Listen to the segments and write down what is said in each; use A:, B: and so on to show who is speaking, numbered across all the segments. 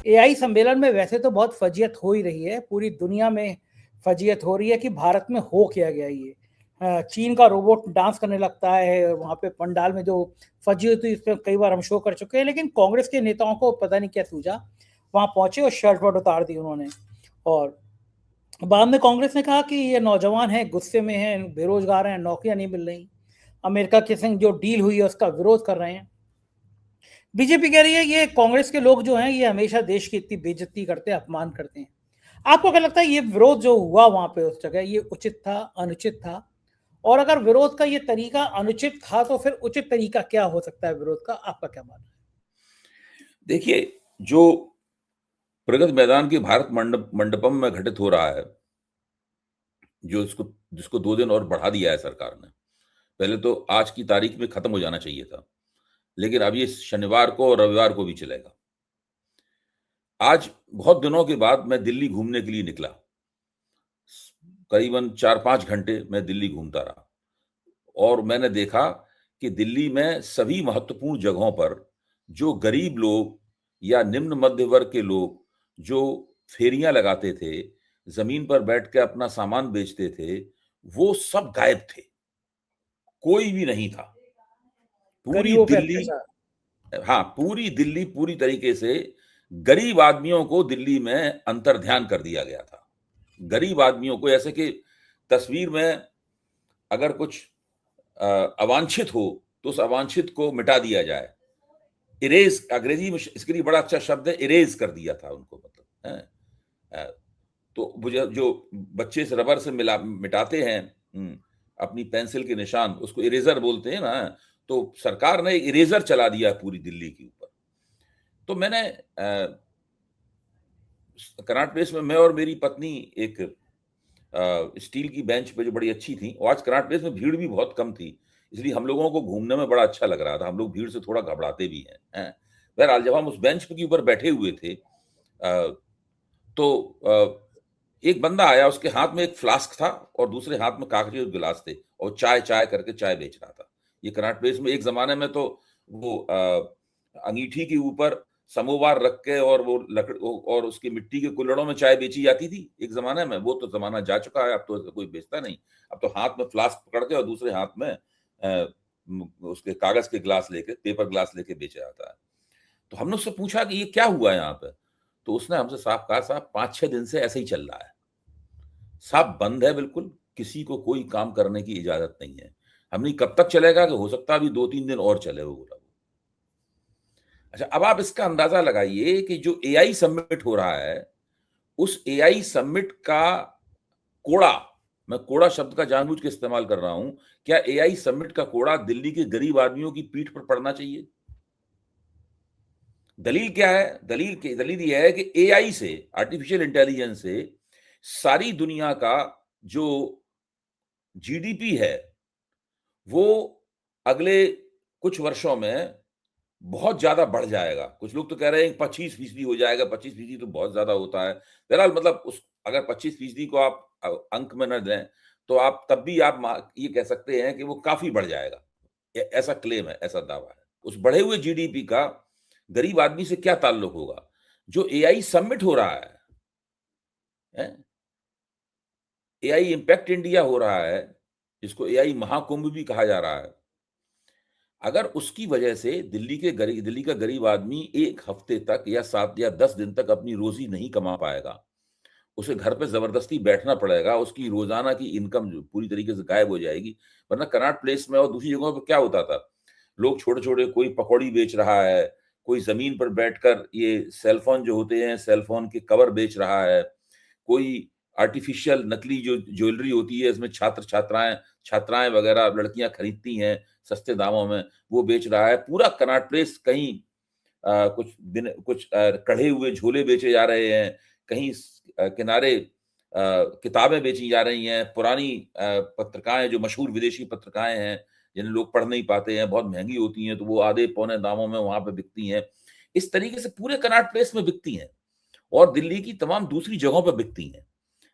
A: AI सम्मेलन में वैसे तो बहुत फजीयत हो ही रही है, पूरी दुनिया में फजीयत हो रही है कि भारत में हो क्या गया ये। चीन का रोबोट डांस करने लगता है, वहाँ पे पंडाल में जो फजीयत हुई, इस पे कई बार हम शो कर चुके हैं, लेकिन कांग्रेस के नेताओं को पता नहीं क्या सूझा, वहाँ पहुंचे और शर्ट वर्ट उतार दी उन्होंने। और बाद में कांग्रेस ने कहा कि ये नौजवान हैं, गुस्से में हैं, बेरोजगार हैं, नौकरियां नहीं मिल रही, अमेरिका के संग जो डील हुई है उसका विरोध कर रहे हैं। बीजेपी कह रही है ये कांग्रेस के लोग जो हैं ये हमेशा देश की इतनी बेइज्जती करते हैं, अपमान करते हैं। आपको क्या लगता है ये विरोध जो हुआ वहां पे उस जगह, ये उचित था, अनुचित था? और अगर विरोध का ये तरीका अनुचित था तो फिर उचित तरीका क्या हो सकता है विरोध का? आपका क्या मानना
B: देखिए, जो प्रगति मैदान के भारत मंडपम में घटित हो रहा है, जो जिसको 2 दिन और बढ़ा दिया है सरकार ने। पहले तो आज की तारीख में खत्म हो जाना चाहिए था, लेकिन अब ये शनिवार को और रविवार को भी चलेगा। आज बहुत दिनों के बाद मैं दिल्ली घूमने के लिए निकला। करीबन 4-5 घंटे मैं दिल्ली घूमता रहा और मैंने देखा कि दिल्ली में सभी महत्वपूर्ण जगहों पर जो गरीब लोग या निम्न मध्य वर्ग के लोग जो फेरियां लगाते थे, जमीन पर बैठ के अपना सामान बेचते थे, वो सब गायब थे। कोई भी नहीं था।
A: है?
B: पूरी
A: गरीबों पे
B: दिल्ली,
A: अत्याचार।
B: हाँ, पूरी दिल्ली पूरी तरीके से गरीब आदमियों को दिल्ली में अंतर्ध्यान कर दिया गया था। गरीब आदमियों को, ऐसे कि तस्वीर में अगर कुछ अवांछित हो तो उस अवांछित को मिटा दिया जाए। इरेज, अंग्रेजी में इसके लिए बड़ा अच्छा शब्द है, इरेज कर दिया था उनको, मतलब है। अ, तो जो बच्चे से रबर से मिला मिटाते हैं अपनी पेंसिल के निशान, उसको इरेजर बोलते हैं ना। तो सरकार ने इरेजर चला दिया पूरी दिल्ली के ऊपर। तो मैंने कनॉट प्लेस में, मैं और मेरी पत्नी एक स्टील की बेंच पे जो बड़ी अच्छी थी, और आज कनॉट प्लेस में भीड़ भी बहुत कम थी, इसलिए हम लोगों को घूमने में बड़ा अच्छा लग रहा था। हम लोग भीड़ से थोड़ा घबराते भी हैं। बहरहाल जब हम उस बेंच के ऊपर बैठे हुए थे, तो एक बंदा आया, उसके हाथ में एक फ्लास्क था और दूसरे हाथ में कागजी गिलास थे, और चाय चाय करके चाय बेच रहा था। ये कनॉट प्लेस में एक जमाने में तो वो अंगीठी के ऊपर समोवार रख के और वो लकड़ और उसकी मिट्टी के कुल्हड़ों में चाय बेची जाती थी एक जमाने में। वो तो जमाना जा चुका है, अब तो कोई बेचता नहीं। अब तो हाथ में फ्लास्क पकड़ के और दूसरे हाथ में उसके कागज के गिलास लेके, पेपर गिलास लेके बेचा जाता है। तो हमने उससे पूछा कि ये क्या हुआ है यहाँ पे? तो उसने हमसे साफ कहा, साहब 5-6 दिन से ऐसे ही चल रहा है, साहब बंद है बिल्कुल, किसी को कोई काम करने की इजाजत नहीं है। हमने कब तक चलेगा, कि हो सकता है अभी 2-3 दिन और चले, वो बोला। अच्छा, अब आप इसका अंदाजा लगाइए कि जो एआई समिट हो रहा है, उस एआई समिट का कोड़ा, मैं कोड़ा शब्द का जानबूझ के इस्तेमाल कर रहा हूं, क्या एआई समिट का कोड़ा दिल्ली के गरीब आदमियों की पीठ पर पड़ना चाहिए? दलील क्या है? दलील यह है कि एआई से, आर्टिफिशियल इंटेलिजेंस से सारी दुनिया का जो जीडीपी है, वो अगले कुछ वर्षों में बहुत ज्यादा बढ़ जाएगा। कुछ लोग तो कह रहे हैं 25% हो जाएगा। 25% तो बहुत ज्यादा होता है। बहरहाल मतलब उस अगर 25% को आप अंक में न दें, तो आप तब भी आप ये कह सकते हैं कि वो काफी बढ़ जाएगा। ऐसा क्लेम है, ऐसा दावा है। उस बढ़े हुए जीडीपी का गरीब आदमी से क्या ताल्लुक होगा? जो एआई समिट हो रहा है, एआई इम्पैक्ट इंडिया हो रहा है, जिसको एआई महाकुंभ भी कहा जा रहा है, अगर उसकी वजह से दिल्ली का गरीब आदमी 1 हफ्ते तक या 7 या 10 दिन तक अपनी रोजी नहीं कमा पाएगा, उसे घर पे जबरदस्ती बैठना पड़ेगा, उसकी रोजाना की इनकम जो पूरी तरीके से गायब हो जाएगी। वरना कनॉट प्लेस में और दूसरी जगहों पर क्या होता था, लोग छोटे छोटे, कोई पकौड़ी बेच रहा है, कोई जमीन पर बैठकर ये सेलफोन जो होते हैं, सेलफोन के कवर बेच रहा है, कोई आर्टिफिशियल नकली जो ज्वेलरी होती है, इसमें छात्राएं छात्राएं वगैरह लड़कियां खरीदती हैं सस्ते दामों में, वो बेच रहा है। पूरा कनॉट प्लेस कहीं कुछ कढ़े हुए झोले बेचे जा रहे हैं, कहीं किनारे किताबें बेची जा रही हैं, पुरानी पत्रिकाएं, जो मशहूर विदेशी पत्रिकाएं हैं जिन्हें लोग पढ़ नहीं पाते हैं, बहुत महंगी होती हैं, तो वो आधे पौने दामों में वहां पे बिकती हैं। इस तरीके से पूरे कनॉट प्लेस में बिकती हैं और दिल्ली की तमाम दूसरी जगहों पर बिकती हैं।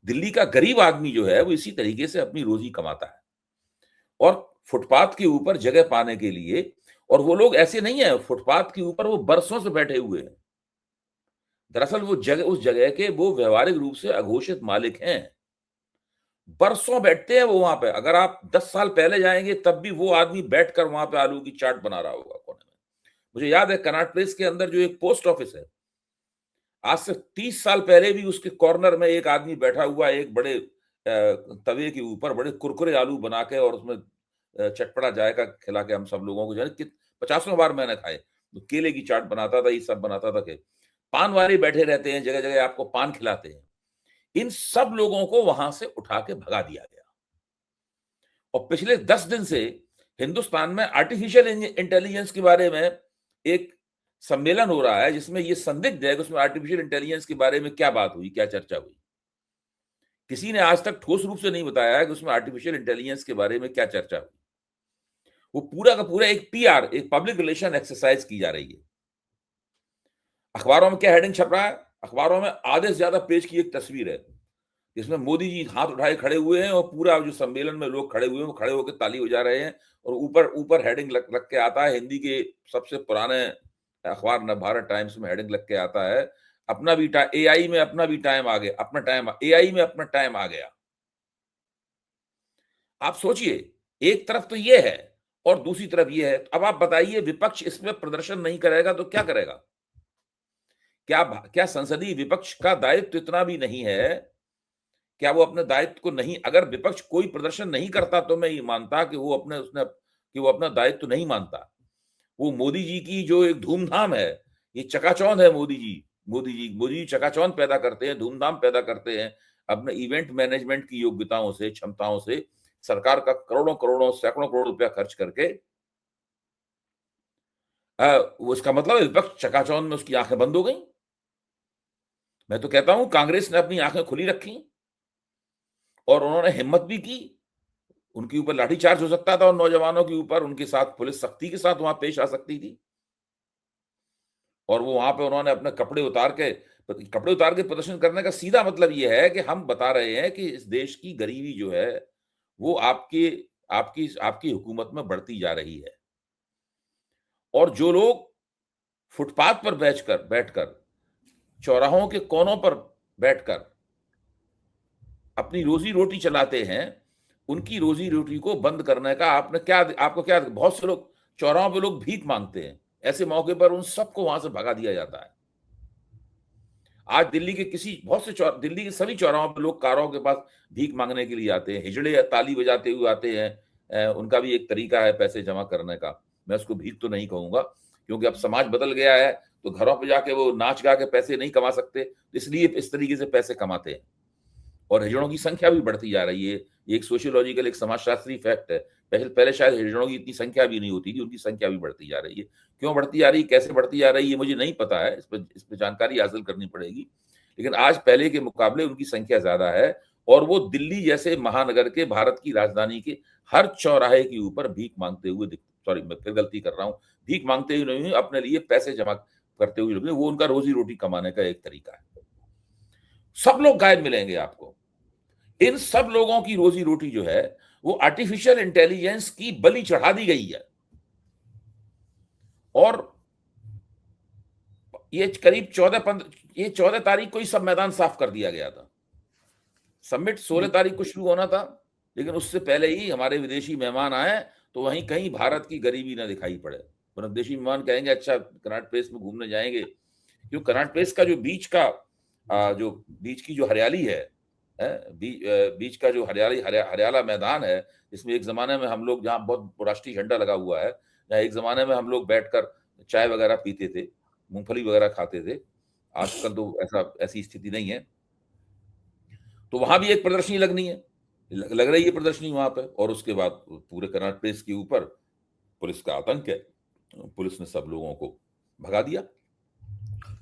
B: दिल्ली का गरीब आदमी जो है वो इसी तरीके से अपनी रोजी कमाता है, और फुटपाथ के ऊपर जगह पाने के लिए, और वो लोग ऐसे नहीं है, फुटपाथ के ऊपर वो बरसों से बैठे हुए हैं। दरअसल वो जगह, उस जगह के वो व्यवहारिक रूप से अघोषित मालिक हैं। बरसों बैठते हैं वो वहां पे। अगर आप 10 साल पहले जाएंगे तब भी वो आदमी बैठकर वहां पे आलू की चाट बना रहा होगा कोने में। मुझे याद है कनॉट प्लेस के अंदर जो एक पोस्ट ऑफिस है, आज से 30 साल पहले भी उसके कॉर्नर में एक आदमी बैठा हुआ, एक बड़े तवे के ऊपर बड़े कुरकुरे आलू बना के और उसमें चटपटा जायका खिला के हम सब लोगों को, जाने 50 बार मैंने खाए। तो केले की चाट बनाता था, ये सब बनाता था। कि पान वाले बैठे रहते हैं, जगह जगह आपको पान खिलाते हैं। इन सब लोगों को वहां से उठा के भगा दिया गया। और पिछले 10 दिन से हिंदुस्तान में आर्टिफिशियल इंटेलिजेंस के बारे में एक सम्मेलन हो रहा है, जिसमें ये संदिग्ध है कि उसमें आर्टिफिशियल इंटेलिजेंस के बारे में क्या बात हुई, क्या चर्चा हुई। किसी ने आज तक ठोस रूप से नहीं बताया कि उसमें आर्टिफिशियल इंटेलिजेंस के बारे में क्या चर्चा हुई। वो पूरा का पूरा एक पीआर, एक पब्लिक रिलेशन एक्सरसाइज की जा रही है। अखबारों में क्या हेडिंग छप रहा है? अखबारों में आधे से ज्यादा पेज की एक तस्वीर है, जिसमें मोदी जी हाथ उठाए खड़े हुए हैं और पूरा जो सम्मेलन में लोग खड़े हुए हैं वो खड़े होकर ताली बजा रहे हैं। और ऊपर ऊपर हेडिंग लग के आता है, हिंदी के सबसे पुराने अखबार नवभारत टाइम्स में हेडिंग लग के आता है, अपना भी टाइम, एआई में अपना भी टाइम आ गया, अपना टाइम, एआई में अपना टाइम आ गया। आप सोचिए, एक तरफ तो ये है और दूसरी तरफ ये है। अब आप बताइए, विपक्ष इसमें प्रदर्शन नहीं करेगा तो क्या करेगा? क्या संसदीय विपक्ष का दायित्व इतना भी नहीं है? क्या वो अपने दायित्व को नहीं, अगर विपक्ष कोई प्रदर्शन नहीं करता तो मैं ये मानता कि वो अपना दायित्व नहीं मानता। वो मोदी जी की जो एक धूमधाम है, ये चकाचौंध है। मोदी जी चकाचौंध पैदा करते हैं, धूमधाम पैदा करते हैं अपने इवेंट मैनेजमेंट की योग्यताओं से, क्षमताओं से। सरकार का करोड़ों करोड़ों सैकड़ों करोड़ रुपया खर्च करके उसका मतलब विपक्ष चकाचौंध में उसकी आंखें बंद हो गई। मैं तो कहता हूं कांग्रेस ने अपनी आंखें खुली रखी और उन्होंने हिम्मत भी की। उनके ऊपर लाठीचार्ज हो सकता था और नौजवानों के ऊपर, उनके साथ पुलिस सख्ती के साथ वहां पेश आ सकती थी। और वो वहां पे उन्होंने अपने कपड़े उतार के प्रदर्शन करने का सीधा मतलब ये है कि हम बता रहे हैं कि इस देश की गरीबी जो है वो आपकी आपकी आपकी हुकूमत में बढ़ती जा रही है। और जो लोग फुटपाथ पर बैठकर चौराहों के कोनों पर बैठकर अपनी रोजी रोटी चलाते हैं, उनकी रोजी रोटी को बंद करने का आपको क्या, बहुत से लोग चौराहों पे लोग भीख मांगते हैं। ऐसे मौके पर उन सबको वहां से भगा दिया जाता है। आज दिल्ली के सभी चौराहों पर लोग कारों के पास भीख मांगने के लिए आते हैं, हिजड़े ताली बजाते हुए आते हैं। उनका भी एक तरीका है पैसे जमा करने का। मैं उसको भीख तो नहीं कहूंगा, क्योंकि अब समाज बदल गया है, तो घरों पर जाके वो नाच गा के पैसे नहीं कमा सकते, इसलिए इस तरीके से पैसे कमाते हैं। और हिजड़ों की संख्या भी बढ़ती जा रही है। ये एक सोशियोलॉजिकल, एक समाजशास्त्री फैक्ट है। पहले शायद हिजड़ों की इतनी संख्या भी नहीं होती थी, उनकी संख्या भी बढ़ती जा रही है। क्यों बढ़ती जा रही है, कैसे बढ़ती जा रही है, मुझे नहीं पता है। इस पर जानकारी हासिल करनी पड़ेगी। लेकिन आज पहले के मुकाबले उनकी संख्या ज्यादा है और वो दिल्ली जैसे महानगर के, भारत की राजधानी के हर चौराहे के ऊपर भीख मांगते हुए सॉरी, मैं फिर गलती कर रहा हूँ, भीख मांगते हुए नहीं, अपने लिए पैसे जमा करते हुए। वो उनका रोजी रोटी कमाने का एक तरीका है। सब लोग गायब मिलेंगे आपको। इन सब लोगों की रोजी रोटी जो है वो आर्टिफिशियल इंटेलिजेंस की बलि चढ़ा दी गई है। और ये करीब 14 तारीख को ही सब मैदान साफ कर दिया गया था। समिट 16 तारीख को शुरू होना था, लेकिन उससे पहले ही हमारे विदेशी मेहमान आए, तो वहीं कहीं भारत की गरीबी ना दिखाई पड़े। विदेशी मेहमान कहेंगे अच्छा कनॉट प्लेस में घूमने जाएंगे, क्योंकि कनॉट प्लेस का जो बीच की जो हरियाली है, बीच का जो हरियाला मैदान है, जिसमें एक जमाने में हम लोग, जहाँ बहुत राष्ट्रीय झंडा लगा हुआ है, जहाँ एक जमाने में हम लोग बैठकर चाय वगैरह पीते थे, मूंगफली वगैरह खाते थे। आजकल तो ऐसी स्थिति नहीं है। तो वहां भी एक प्रदर्शनी लगनी है, लग रही है प्रदर्शनी वहां पर। और उसके बाद पूरे कनॉट प्लेस के ऊपर पुलिस का आतंक है। पुलिस ने सब लोगों को भगा दिया।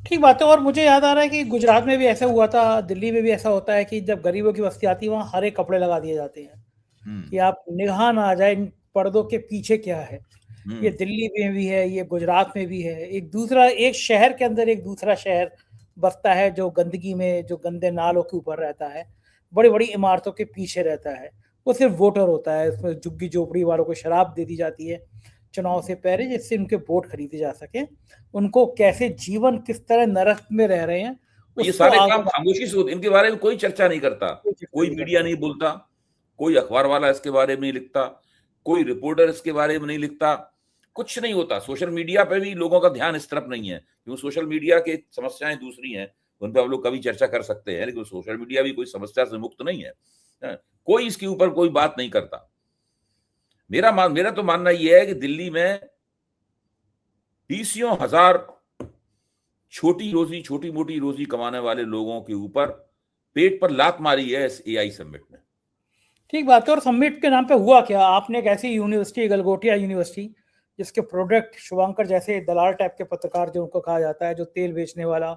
A: ठीक बात है। और मुझे याद आ रहा है कि गुजरात में भी ऐसा हुआ था, दिल्ली में भी ऐसा होता है कि जब गरीबों की बस्ती आती है वहाँ हरे कपड़े लगा दिए जाते हैं कि आप निगाह ना आ जाए इन पर्दों के पीछे क्या है। ये दिल्ली में भी है, ये गुजरात में भी है। एक शहर के अंदर एक दूसरा शहर बसता है जो गंदगी में, जो गंदे नालों के ऊपर रहता है, बड़ी बड़ी इमारतों के पीछे रहता है। वो सिर्फ वोटर होता है, उसमें झुग्गी झोपड़ी वालों को शराब दे दी जाती है चुनाव से पहले, जिससे उनके वोट खरीदे जा सके। उनको कैसे जीवन किस तरह नरक में रह रहे हैं
B: ये
A: उसको
B: सारे
A: आगे
B: काम खामोशी से होते, इनके बारे में कोई चर्चा नहीं करता, कोई मीडिया नहीं बोलता, कोई अखबार वाला इसके बारे में नहीं लिखता, कोई रिपोर्टर इसके बारे में नहीं लिखता, कुछ नहीं होता। सोशल मीडिया पे भी लोगों का ध्यान इस तरफ नहीं है, क्योंकि सोशल मीडिया की समस्याएं दूसरी हैं, उन पर हम लोग कभी चर्चा कर सकते हैं, लेकिन सोशल मीडिया भी कोई समस्या से मुक्त नहीं है। कोई इसके ऊपर कोई बात नहीं करता। मेरा तो मानना यह है कि दिल्ली में 20 हजार छोटी मोटी रोजी कमाने वाले लोगों के ऊपर पेट पर लात मारी है इस एआई समिट में।
A: ठीक बात है। और समिट के नाम पे हुआ क्या? आपने एक ऐसी यूनिवर्सिटी, गलगोटिया यूनिवर्सिटी, जिसके प्रोडक्ट शुभंकर जैसे दलाल टाइप के पत्रकार जो उनको कहा जाता है, जो तेल बेचने वाला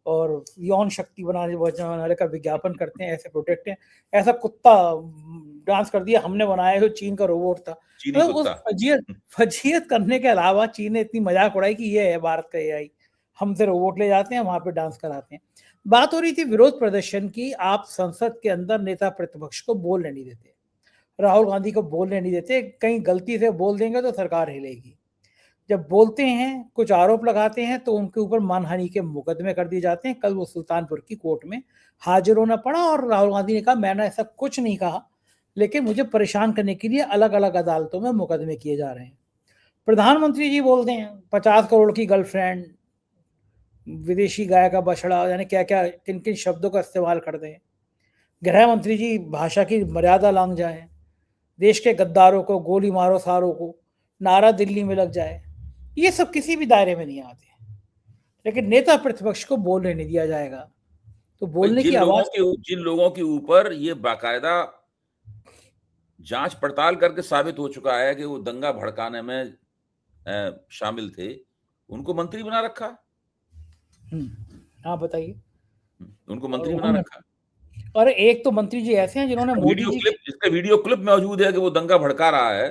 A: और यौन शक्ति बनाने का विज्ञापन करते हैं, ऐसे प्रोडक्ट हैं, ऐसा कुत्ता डांस कर दिया, हमने बनाया, जो चीन का रोबोट था।
B: चीनी
A: मतलब उस
B: कुत्ता।
A: फजीयत करने के अलावा चीन ने इतनी मजाक उड़ाई कि ये है भारत का एआई, हमसे रोबोट ले जाते हैं, वहां पे डांस कराते हैं। बात हो रही थी विरोध प्रदर्शन की। आप संसद के अंदर नेता प्रतिपक्ष को बोलने नहीं देते, राहुल गांधी को बोलने नहीं देते, कहीं गलती से बोल देंगे तो सरकार हिलेगी। जब बोलते हैं, कुछ आरोप लगाते हैं, तो उनके ऊपर मानहानि के मुकदमे कर दिए जाते हैं। कल वो सुल्तानपुर की कोर्ट में हाजिर होना पड़ा और राहुल गांधी ने कहा मैंने ऐसा कुछ नहीं कहा, लेकिन मुझे परेशान करने के लिए अलग अलग अदालतों में मुकदमे किए जा रहे हैं। प्रधानमंत्री जी बोलते हैं 50 करोड़ की गर्लफ्रेंड, विदेशी गाय का बछड़ा, यानी क्या क्या किन किन शब्दों का इस्तेमाल कर दें। गृह मंत्री जी भाषा की मर्यादा लांघ जाए, देश के गद्दारों को गोली मारो सारों को, नारा दिल्ली में लग जाए, ये सब किसी भी दायरे में नहीं आते। लेकिन नेता प्रतिपक्ष को बोलने नहीं दिया जाएगा, तो बोलने की आवाज।
B: जिन लोगों के ऊपर ये बाकायदा जांच पड़ताल करके साबित हो चुका है कि वो दंगा भड़काने में शामिल थे, उनको मंत्री बना रखा।
A: हाँ बताइए।
B: उनको मंत्री बना रखा।
A: और एक तो मंत्री जी ऐसे हैं जिन्होंने मोदी जी
B: इसका वीडियो क्लिप मौजूद है कि वो दंगा भड़का रहा है,